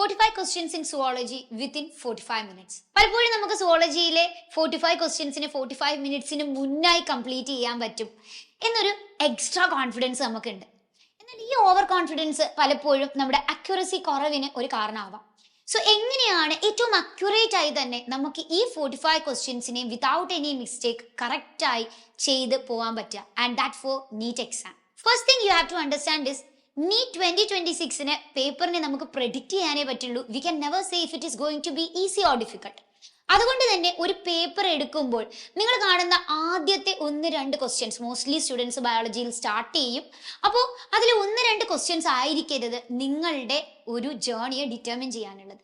45 questions in zoology within 45 minutes. പലപ്പോഴും നമുക്ക് സുവോളജിയിലെ 45 ക്വസ്റ്റ്യൻസിന് 45 മിനിറ്റ്സിന് മുന്നായി complete ചെയ്യാൻ പറ്റും എന്നൊരു എക്സ്ട്രാ കോൺഫിഡൻസ് നമുക്കുണ്ട്. എന്നാൽ ഈ ഓവർ കോൺഫിഡൻസ് പലപ്പോഴും നമ്മുടെ അക്യുറസി കുറവിന് ഒരു കാരണമാവാം. സോ എങ്ങനെയാണ് ഏറ്റവും അക്യുറേറ്റ് ആയി തന്നെ നമുക്ക് ഈ 45 ക്വസ്റ്റ്യൻസിനെ വിതൗട്ട് എനി മിസ്റ്റേക്ക് കറക്റ്റായി ചെയ്ത് പോകാൻ പറ്റുക? And that for NEET exam. First thing you have to understand this. NEET 2026 പേപ്പറിനെ നമുക്ക് പ്രെഡിക്റ്റ് ചെയ്യാനേ പറ്റുള്ളൂ. We can never say if it is going to be easy or difficult. അതുകൊണ്ട് തന്നെ ഒരു പേപ്പർ എടുക്കുമ്പോൾ നിങ്ങൾ കാണുന്ന ആദ്യത്തെ 1-2 ക്വസ്റ്റ്യൻസ് മോസ്റ്റ്ലി സ്റ്റുഡൻസ് ബയോളജിയിൽ സ്റ്റാർട്ട് ചെയ്യും. അപ്പോൾ അതിൽ 1-2 ക്വസ്റ്റ്യൻസ് ആയിരിക്കരുത് നിങ്ങളുടെ ഒരു ജേർണിയെ ഡിറ്റർമിൻ ചെയ്യാനുള്ളത്.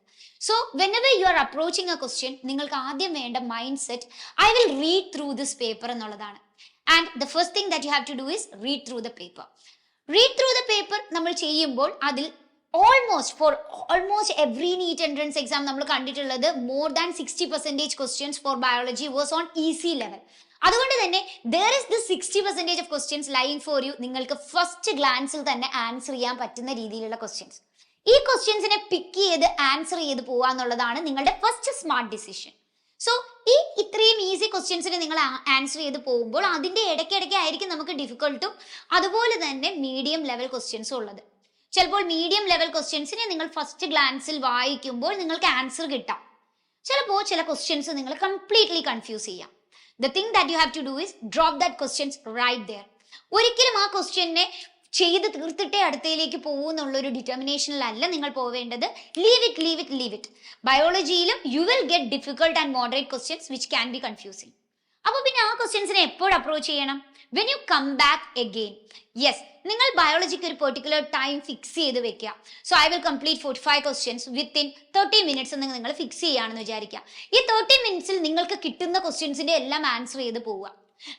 So whenever you are approaching a question, നിങ്ങൾക്ക് ആദ്യം വേണ്ട mindset I will read through this paper എന്നുള്ളതാണ്. And the first thing that you have to do is read through the paper. Read through the paper നമ്മൾ ചെയ്യുമ്പോൾ അതിൽ almost every NEET entrance exam നമ്മൾ കണ്ടിട്ടുള്ളത് more than 60% questions for biology was on easy level. അതുകൊണ്ട് തന്നെ there is the 60% of questions lying for you. നിങ്ങൾക്ക് first ഗ്ലാൻസിൽ തന്നെ ആൻസർ ചെയ്യാൻ പറ്റുന്ന രീതിയിലുള്ള ക്വസ്റ്റ്യൻസ്. ഈ ക്വസ്റ്റ്യൻസിനെ പിക്ക് ചെയ്ത് ആൻസർ ചെയ്ത് പോവുക എന്നുള്ളതാണ് നിങ്ങളുടെ ഫസ്റ്റ് സ്മാർട്ട് ഡിസിഷൻ. സോ ഈ ഇത്രയും ഈസി ക്വസ്റ്റ്യൻസിന് നിങ്ങൾ ആൻസർ ചെയ്ത് പോകുമ്പോൾ അതിന്റെ ഇടയ്ക്കിടയ്ക്ക് ആയിരിക്കും നമുക്ക് ഡിഫിക്കൽട്ടും അതുപോലെ തന്നെ മീഡിയം ലെവൽ ക്വസ്റ്റ്യൻസും ഉള്ളത്. ചിലപ്പോൾ മീഡിയം ലെവൽ ക്വസ്റ്റ്യൻസിനെ നിങ്ങൾ ഫസ്റ്റ് ഗ്ലാൻസിൽ വായിക്കുമ്പോൾ നിങ്ങൾക്ക് ആൻസർ കിട്ടാം. ചിലപ്പോൾ ചില ക്വസ്റ്റ്യൻസ് നിങ്ങൾ കംപ്ലീറ്റ്ലി കൺഫ്യൂസ് ചെയ്യാം. The thing that you have to do is drop that questions right there. ഒരിക്കലും ആ ക്വസ്റ്റ്യനെ ചെയ്ത് തീർത്തിട്ടേ അടുത്തയിലേക്ക് പോകുന്നുള്ളൊരു ഡിറ്റർമിനേഷനിലല്ല നിങ്ങൾ പോവേണ്ടത്. Leave it. ബയോളജിയിലും you will get difficult and moderate questions which can be confusing. അപ്പോൾ പിന്നെ ആ ക്വസ്റ്റ്യൻസിനെ എപ്പോൾ അപ്രോച്ച് ചെയ്യണം? When you come back again. Yes, നിങ്ങൾ ബയോളജിക്ക് ഒരു പെർട്ടിക്കുലർ ടൈം ഫിക്സ് ചെയ്ത് വെക്കുക. So I will complete 45 questions within 30 minutes എന്ന് നിങ്ങൾ ഫിക്സ് ചെയ്യുകയാണെന്ന് വിചാരിക്കുക. ഈ 30 മിനിറ്റ്സിൽ നിങ്ങൾക്ക് കിട്ടുന്ന ക്വസ്റ്റ്യൻസിന്റെ എല്ലാം ആൻസർ ചെയ്ത് പോവുക.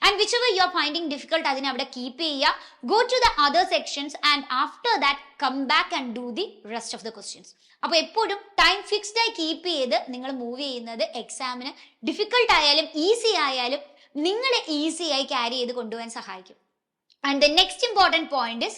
And whichever you are finding difficult, അതിനെ അവിടെ കീപ്പ് ചെയ്യുക. Go to the other sections and after that come back and do the rest of the questions. അപ്പോൾ എപ്പോഴും ടൈം ഫിക്സ്ഡ് ആയി കീപ്പ് ചെയ്ത് നിങ്ങൾ മൂവ് ചെയ്യുന്നത് എക്സാമിന് ഡിഫിക്കൽട്ട് ആയാലും ഈസി ആയാലും നിങ്ങളെ ഈസി ആയി ക്യാരി ചെയ്ത് കൊണ്ടുപോകാൻ സഹായിക്കും. And the next important point is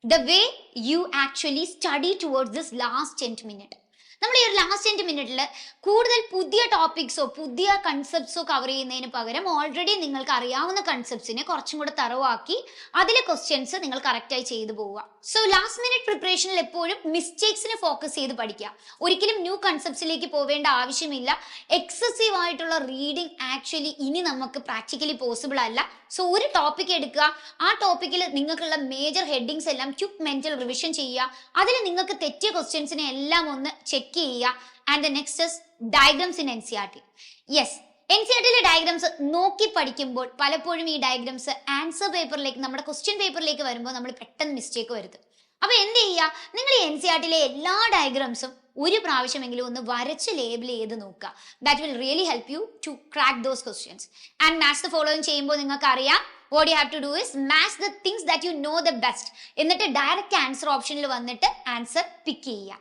the way you actually study towards this last 10 minutes. നമ്മൾ ഈ ഒരു ലാസ്റ്റ് 10 മിനിറ്റിൽ കൂടുതൽ പുതിയ ടോപ്പിക്സോ പുതിയ കൺസെപ്റ്റ്സോ കവർ ചെയ്യുന്നതിന് പകരം ഓൾറെഡി നിങ്ങൾക്ക് അറിയാവുന്ന കൺസെപ്റ്റ്സിനെ കുറച്ചും കൂടെ തറവാക്കി അതിലെ ക്വസ്റ്റ്യൻസ് നിങ്ങൾ കറക്റ്റായി ചെയ്തു പോവുക. സോ ലാസ്റ്റ് മിനിറ്റ് പ്രിപ്പറേഷനിൽ എപ്പോഴും മിസ്റ്റേക്സിനെ ഫോക്കസ് ചെയ്ത് പഠിക്കുക. ഒരിക്കലും ന്യൂ കൺസെപ്റ്റ്സിലേക്ക് പോവേണ്ട ആവശ്യമില്ല. എക്സസീവ് ആയിട്ടുള്ള റീഡിങ് ആക്ച്വലി ഇനി നമുക്ക് പ്രാക്ടിക്കലി പോസിബിൾ അല്ല. സോ ഒരു ടോപ്പിക് എടുക്കുക, ആ ടോപ്പിക്കിൽ നിങ്ങൾക്കുള്ള മേജർ ഹെഡിങ്സ് എല്ലാം ക്യുക്ക് മെന്റൽ റിവിഷൻ ചെയ്യുക. അതിൽ നിങ്ങൾക്ക് തെറ്റിയ ക്വസ്റ്റ്യൻസിനെ എല്ലാം ഒന്ന് ചെക്ക് ചെയ്യുക. And the next is diagrams in NCERT. Yes, NCERTയിലെ ഡയഗ്രംസ് നോക്കി പഠിക്കുമ്പോൾ പലപ്പോഴും ഈ ഡയഗ്രംസ് ആൻസർ പേപ്പറിലേക്ക് നമ്മുടെ ക്വസ്റ്റ്യൻ പേപ്പറിലേക്ക് വരുമ്പോൾ നമ്മൾ പെട്ടെന്ന് മിസ്റ്റേക്ക് വരുത്തും. അപ്പൊ എന്ത് ചെയ്യുക, നിങ്ങൾ ഈ NCERTയിലെ എല്ലാ ഡയഗ്രംസും ഒരു പ്രാവശ്യമെങ്കിലും ഒന്ന് വരച്ച് ലേബിൾ ചെയ്ത് നോക്കുക. That will really help you to crack those questions. And match the following ചെയ്യുമ്പോൾ നിങ്ങൾക്ക് അറിയാം what you have to do is match the things that you know the best. എന്നിട്ട് ഡയറക്റ്റ് ആൻസർ ഓപ്ഷനിൽ വന്നിട്ട് ആൻസർ പിക്ക് ചെയ്യുക.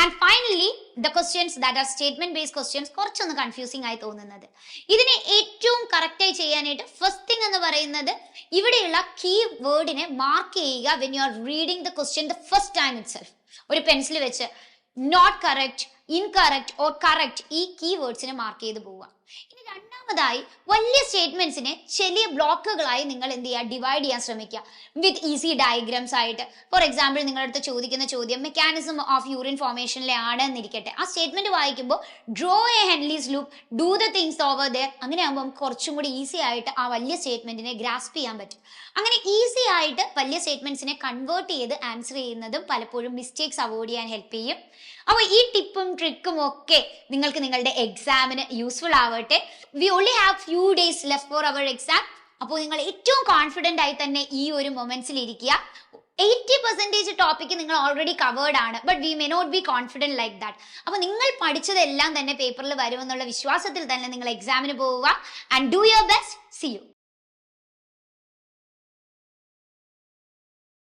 And finally the questions that are statement based questions കുറച്ചൊന്ന് confusing ആയി തോന്നുന്നത്. ഇതിനെ ഏറ്റവും കറക്റ്റായി ചെയ്യാനായിട്ട് ഫസ്റ്റ് തിങ് എന്ന് പറയുന്നത് ഇവിടെയുള്ള കീ വേർഡിനെ മാർക്ക് ചെയ്യുക. When you are reading the question the first time itself ഒരു പെൻസിൽ വെച്ച് note correct, incorrect or correct ഈ കീ വേർഡ്സിനെ മാർക്ക് ചെയ്ത് പോവുക. ഇനി രണ്ടാമതായി വലിയ സ്റ്റേറ്റ്മെന്റ്സിനെ ചെറിയ ബ്ലോക്കുകളായി നിങ്ങൾ എന്ത് ചെയ്യുക, ഡിവൈഡ് ചെയ്യാൻ ശ്രമിക്കുക വിത്ത് ഈസി ഡയഗ്രാംസ് ആയിട്ട്. ഫോർ എക്സാമ്പിൾ നിങ്ങളടുത്ത് ചോദിക്കുന്ന ചോദ്യം മെക്കാനിസം ഓഫ് യൂറിൻ ഫോർമേഷനിലെ ആണെന്നിരിക്കട്ടെ. ആ സ്റ്റേറ്റ്മെന്റ് വായിക്കുമ്പോൾ draw a Henle's loop, do the things over there. അങ്ങനെ ആകുമ്പോൾ കുറച്ചും കൂടി ഈസി ആയിട്ട് ആ വലിയ സ്റ്റേറ്റ്മെന്റിനെ ഗ്രാസ്പ് ചെയ്യാൻ പറ്റും. അങ്ങനെ ഈസി ആയിട്ട് വലിയ സ്റ്റേറ്റ്മെന്റ്സിനെ കൺവേർട്ട് ചെയ്ത് ആൻസർ ചെയ്യുന്നതും പലപ്പോഴും മിസ്റ്റേക്സ് അവോയ്ഡ് ചെയ്യാൻ ഹെൽപ്പ് ചെയ്യും. അപ്പോൾ ഈ ടിപ്പും ട്രിക്കും ഒക്കെ നിങ്ങൾക്ക് നിങ്ങളുടെ എക്സാമിന് യൂസ്ഫുൾ ആവട്ടെ. We only have few days left for our exam. അപ്പോൾ നിങ്ങൾ ഏറ്റവും കോൺഫിഡന്റ് ആയി തന്നെ ഈ ഒരു മൊമെന്റ്സിൽ ഇരിക്കുക. 80% ടോപ്പിക്ക് നിങ്ങൾ ഓൾറെഡി കവേർഡ് ആണ്, but we may not be confident like that. അപ്പോൾ നിങ്ങൾ പഠിച്ചതെല്ലാം തന്നെ പേപ്പറിൽ വരുമെന്നുള്ള വിശ്വാസത്തിൽ തന്നെ നിങ്ങൾ എക്സാമിന് പോവുക. And do your best. See U.